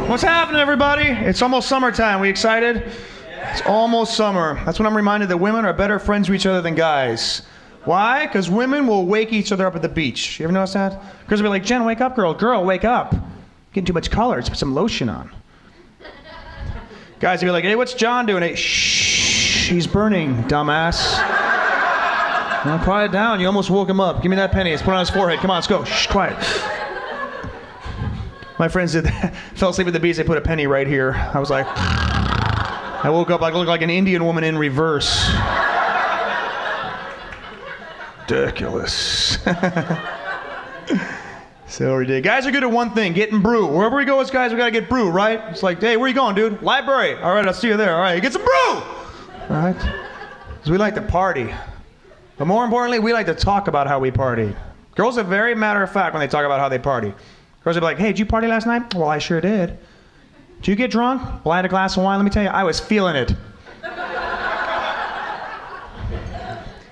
What's happening, everybody? It's almost summertime. We excited? It's almost summer. That's when I'm reminded that women are better friends with each other than guys. Why? Because women will wake each other up at the beach. You ever notice that? Girls will be like, Jen, wake up, girl. Girl, wake up. Getting too much color. Let's put some lotion on. Guys will be like, hey, what's John doing? Hey, shh, he's burning, dumbass. Now, quiet down. You almost woke him up. Give me that penny. Let's put it on his forehead. Come on, let's go. Shh, quiet. My friends did that. Fell asleep at the beach. They put a penny right here. I was like, I woke up. I looked like an Indian woman in reverse. Ridiculous. So ridiculous. Guys are good at one thing, getting brew. Wherever we go as guys, we gotta get brew, right? It's like, hey, where you going, dude? Library. All right, I'll see you there. All right, get some brew. All right? Because we like to party. But more importantly, we like to talk about how we party. Girls are very matter of fact when they talk about how they party. Girls will be like, hey, did you party last night? Well, I sure did. Did you get drunk? Well, I had a glass of wine. Let me tell you, I was feeling it.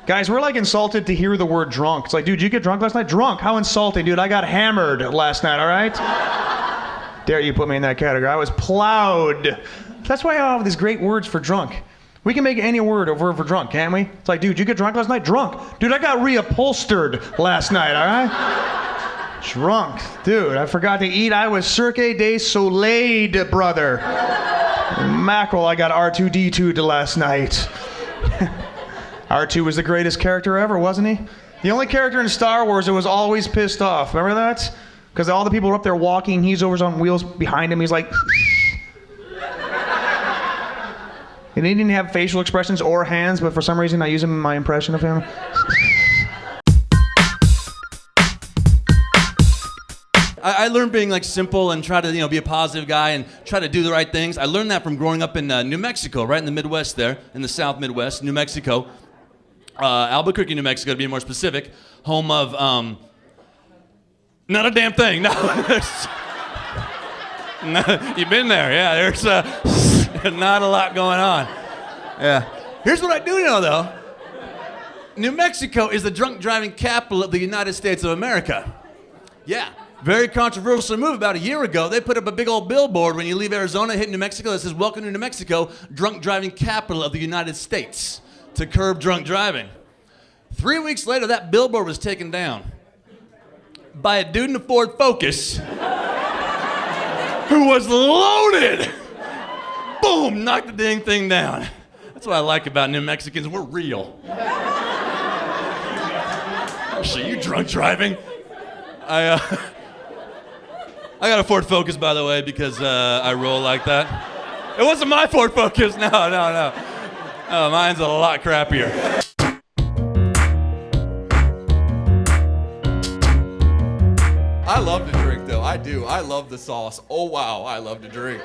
Guys, we're like insulted to hear the word drunk. It's like, dude, did you get drunk last night? Drunk? How insulting, dude. I got hammered last night, all right? Dare you put me in that category. I was plowed. That's why I have these great words for drunk. We can make any word a verb for drunk, can't we? It's like, dude, did you get drunk last night? Drunk. Dude, I got reupholstered last night, all right? Drunk. Dude, I forgot to eat. I was Cirque du Soleil, brother. Mackerel, I got R2-D2'd last night. R2 was the greatest character ever, wasn't he? The only character in Star Wars that was always pissed off. Remember that? Because all the people were up there walking. He's over on wheels behind him. He's like... And he didn't have facial expressions or hands, but for some reason I use him in my impression of him. I learned being like simple and try to be a positive guy and try to do the right things. I learned that from growing up in New Mexico, right in the Midwest there, in the South Midwest, New Mexico. Albuquerque, New Mexico, to be more specific, home of, not a damn thing, no. You've been there, yeah, there's not a lot going on. Yeah. Here's what I do know, though. New Mexico is the drunk driving capital of the United States of America. Yeah. Very controversial move. About a year ago, they put up a big old billboard when you leave Arizona, hit New Mexico, that says, welcome to New Mexico, drunk driving capital of the United States, to curb drunk driving. 3 weeks later, that billboard was taken down by a dude in a Ford Focus who was loaded. Boom, knocked the dang thing down. That's what I like about New Mexicans. We're real. Oh, shit, you drunk driving? I got a Ford Focus, by the way, because I roll like that. It wasn't my Ford Focus. No. Oh, mine's a lot crappier. I love to drink, though. I do. I love the sauce. Oh, wow, I love to drink.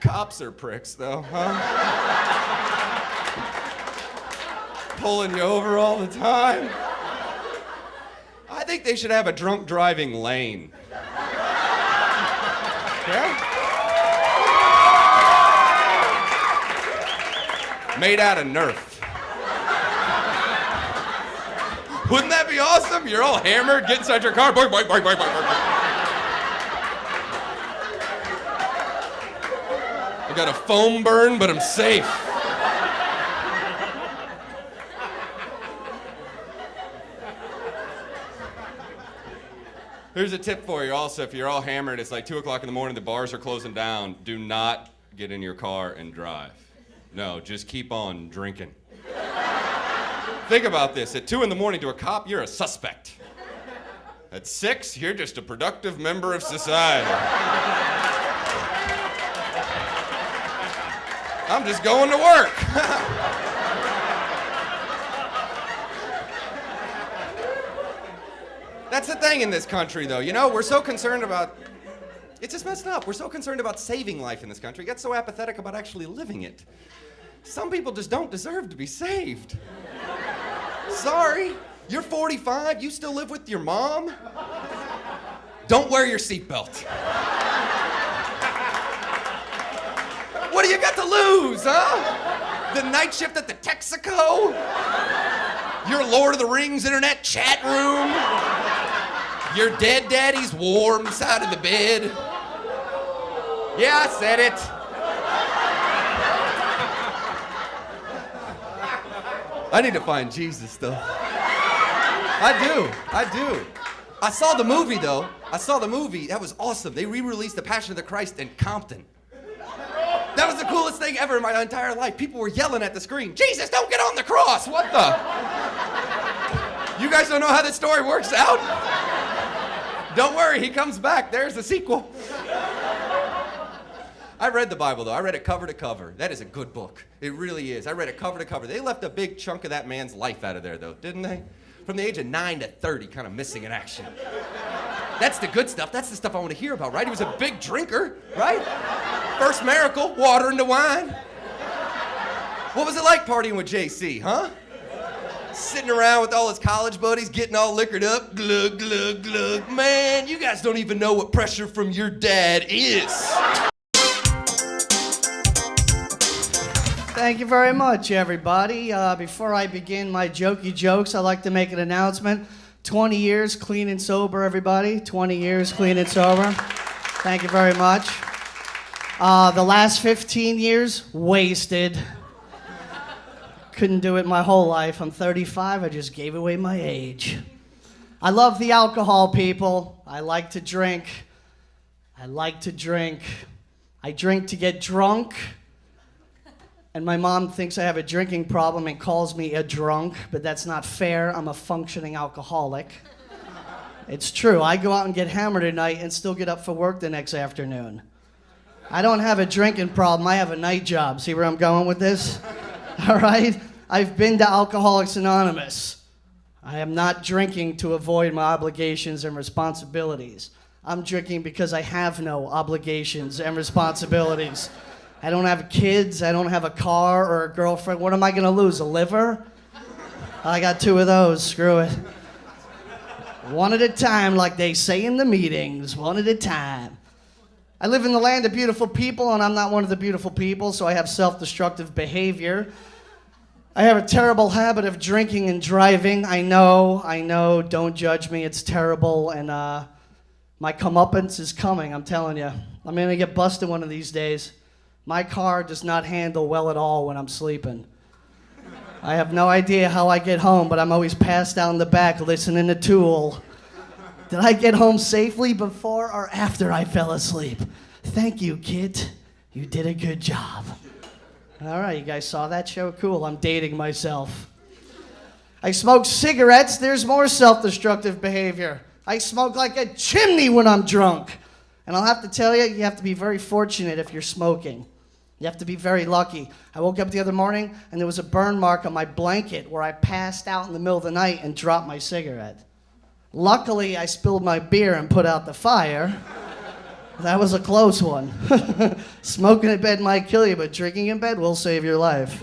Cops are pricks, though, huh? Pulling you over all the time. I think they should have a drunk driving lane. Yeah? Made out of Nerf. Wouldn't that be awesome? You're all hammered, get inside your car, boing, boing, boing, boing, boing, boing. I got a foam burn, but I'm safe. Here's a tip for you also, if you're all hammered, it's like 2 o'clock in the morning, the bars are closing down. Do not get in your car and drive. No, just keep on drinking. Think about this, at 2 in the morning to a cop, you're a suspect. At 6, you're just a productive member of society. I'm just going to work. That's the thing in this country, though. We're so concerned about... It's just messed up. We're so concerned about saving life in this country. We get so apathetic about actually living it. Some people just don't deserve to be saved. Sorry. You're 45. You still live with your mom? Don't wear your seatbelt. What do you got to lose, huh? The night shift at the Texaco? Your Lord of the Rings internet chat room? Your dead daddy's warm side of the bed? Yeah, I said it. I need to find Jesus, though. I do. I saw the movie, though. That was awesome. They re-released The Passion of the Christ in Compton. That was the coolest thing ever in my entire life. People were yelling at the screen, Jesus, don't get on the cross. What the? You guys don't know how this story works out? Don't worry, he comes back. There's the sequel. I read the Bible, though. I read it cover to cover. That is a good book. It really is. I read it cover to cover. They left a big chunk of that man's life out of there, though, didn't they? From the age of 9 to 30, kind of missing in action. That's the good stuff. That's the stuff I want to hear about, right? He was a big drinker, right? First miracle, water into wine. What was it like partying with JC, huh? Sitting around with all his college buddies, getting all liquored up. Glug, glug, glug. Man, you guys don't even know what pressure from your dad is. Thank you very much, everybody. Before I begin my jokey jokes, I'd like to make an announcement. 20 years clean and sober, everybody. 20 years clean and sober. Thank you very much. The last 15 years, wasted. Couldn't do it my whole life. I'm 35. I just gave away my age. I love the alcohol, people. I like to drink. I drink to get drunk. And my mom thinks I have a drinking problem and calls me a drunk, but that's not fair. I'm a functioning alcoholic. It's true. I go out and get hammered at night and still get up for work the next afternoon. I don't have a drinking problem. I have a night job. See where I'm going with this? All right? I've been to Alcoholics Anonymous. I am not drinking to avoid my obligations and responsibilities. I'm drinking because I have no obligations and responsibilities. I don't have kids, I don't have a car or a girlfriend. What am I gonna lose, a liver? I got 2 of those, screw it. One at a time, like they say in the meetings, one at a time. I live in the land of beautiful people, and I'm not one of the beautiful people, so I have self-destructive behavior. I have a terrible habit of drinking and driving. I know, don't judge me, it's terrible, and my comeuppance is coming, I'm telling you. I'm gonna get busted one of these days. My car does not handle well at all when I'm sleeping. I have no idea how I get home, but I'm always passed out in the back listening to Tool. Did I get home safely before or after I fell asleep? Thank you, Kit. You did a good job. All right, you guys saw that show? Cool, I'm dating myself. I smoke cigarettes. There's more self-destructive behavior. I smoke like a chimney when I'm drunk. And I'll have to tell you, you have to be very fortunate if you're smoking. You have to be very lucky. I woke up the other morning and there was a burn mark on my blanket where I passed out in the middle of the night and dropped my cigarette. Luckily, I spilled my beer and put out the fire. That was a close one. Smoking in bed might kill you, but drinking in bed will save your life.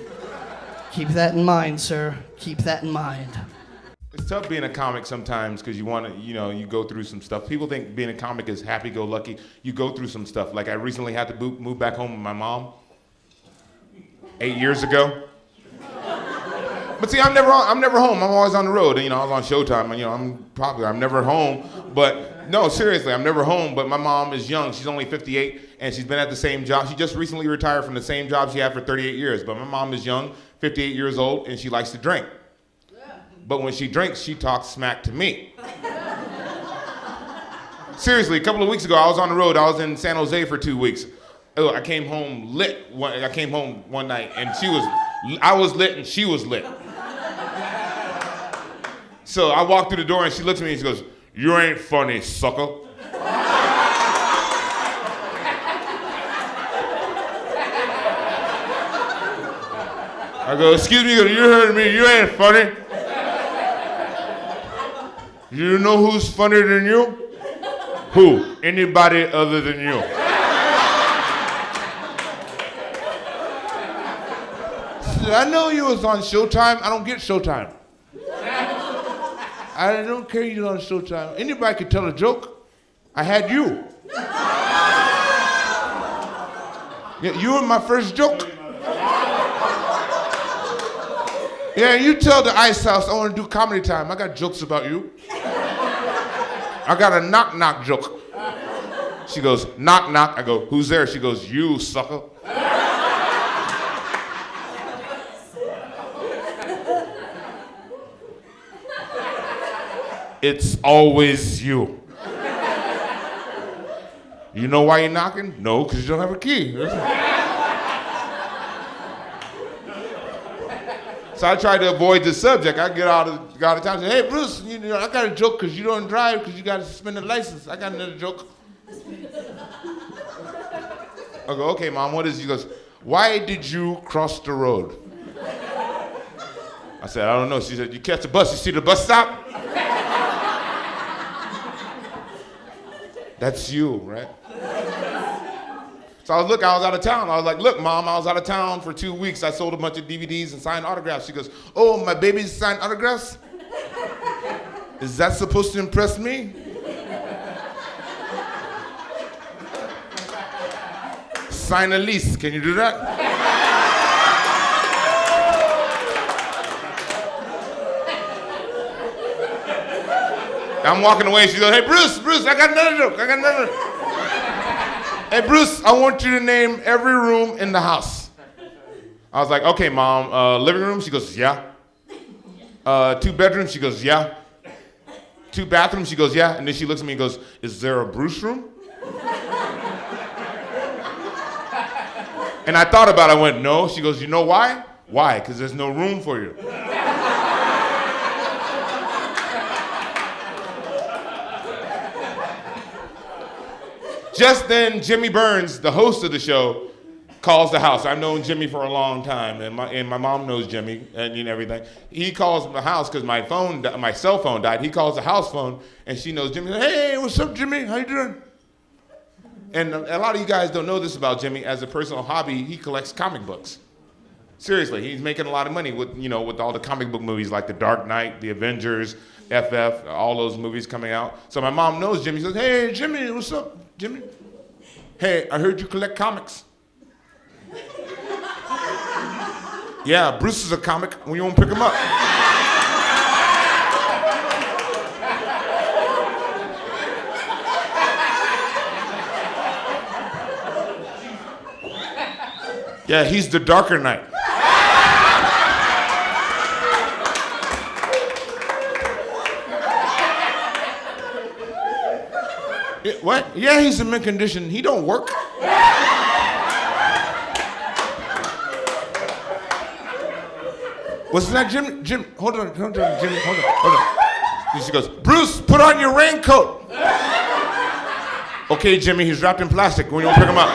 Keep that in mind, sir. Keep that in mind. It's tough being a comic sometimes because you want to, you go through some stuff. People think being a comic is happy-go-lucky. You go through some stuff. Like I recently had to move back home with my mom 8 years ago. But see, I'm never home. I'm always on the road. I was on Showtime. I'm never home. But no, seriously, I'm never home. But my mom is young. She's only 58, and she's been at the same job. She just recently retired from the same job she had for 38 years. But my mom is young, 58 years old, and she likes to drink. But when she drinks, she talks smack to me. Seriously, a couple of weeks ago, I was on the road. I was in San Jose for 2 weeks. I came home lit. I came home one night, and I was lit, and she was lit. So I walked through the door, and she looks at me, and she goes, "You ain't funny, sucker." I go, "Excuse me," you heard me, "You ain't funny." You know who's funnier than you? Who? Anybody other than you. I know you was on Showtime. I don't get Showtime. I don't care you're on Showtime. Anybody could tell a joke. I had you. Yeah, you were my first joke. Yeah, you tell the Ice House I want to do comedy time. I got jokes about you. I got a knock-knock joke. She goes, knock, knock. I go, who's there? She goes, you, sucker. It's always you. You know why you're knocking? No, because you don't have a key. So I tried to avoid the subject. I get out of town and say, hey, Bruce, you know, I got a joke because you don't drive because you got a suspended license. I got another joke. I go, okay, Mom, what is it? She goes, why did you cross the road? I said, I don't know. She said, you catch the bus. You see the bus stop? That's you, right? So I was out of town. I was like, look, Mom, I was out of town for 2 weeks. I sold a bunch of DVDs and signed autographs. She goes, oh, my baby's signed autographs? Is that supposed to impress me? Sign a lease. Can you do that? I'm walking away. She goes, hey, Bruce, I got another joke. Hey, Bruce, I want you to name every room in the house. I was like, okay, Mom, living room? She goes, yeah. 2 bedrooms? She goes, yeah. 2 bathrooms? She goes, yeah. And then she looks at me and goes, is there a Bruce room? And I thought about it. I went, no. She goes, you know why? Why? Because there's no room for you. Just then, Jimmy Burns, the host of the show, calls the house. I've known Jimmy for a long time, and my mom knows Jimmy and everything. He calls the house because my cell phone died. He calls the house phone, and she knows Jimmy. Hey, what's up, Jimmy? How you doing? And a lot of you guys don't know this about Jimmy. As a personal hobby, he collects comic books. Seriously, he's making a lot of money with all the comic book movies like The Dark Knight, The Avengers, FF, all those movies coming out. So my mom knows Jimmy. She says, hey, Jimmy, what's up, Jimmy? Hey, I heard you collect comics. Yeah, Bruce is a comic. When you want to pick him up? Yeah, he's the darker knight. What? Yeah, he's in mint condition. He don't work. What's that, Jim? Hold on, Jimmy, hold on. She goes, Bruce, put on your raincoat. Okay, Jimmy, he's wrapped in plastic. When you want to pick him up?